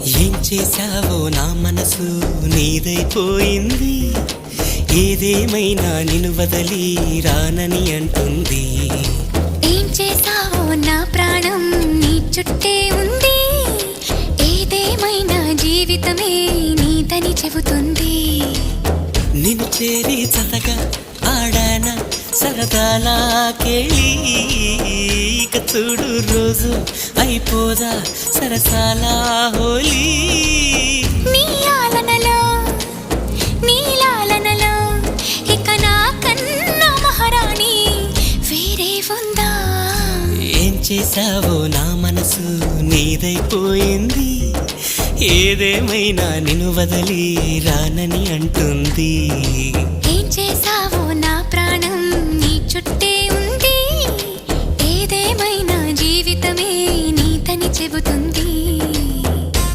ఏం చేశావో నా మనసు నీదైపోయింది. ఏదేమైనా నిన్ను వదలి రానని అంటుంది. ఏం చేశావో నా ప్రాణం నీ చుట్టే ఉంది. ఏదేమైనా జీవితమే నీదని చెబుతుంది. నిన్ను చేరి చతగా ఆడాన సరదాలా కేళి. ఇక చూడు రోజు అయిపోదా సరసాల హోలీ. నీలాలనలో నీలాలనలో ఇక నా కన్నా మహారాణి వేరే ఉందా? ఏం చేశావో నా మనసు నీదైపోయింది. ఏదేమైనా నిన్ను వదలి రానని అంటుంది. ఏం చేశావో నా ప్రాణం నీ చుట్టే ఉంది. ఏదేమైనా జీవితమే నీదని చెబుతుంది.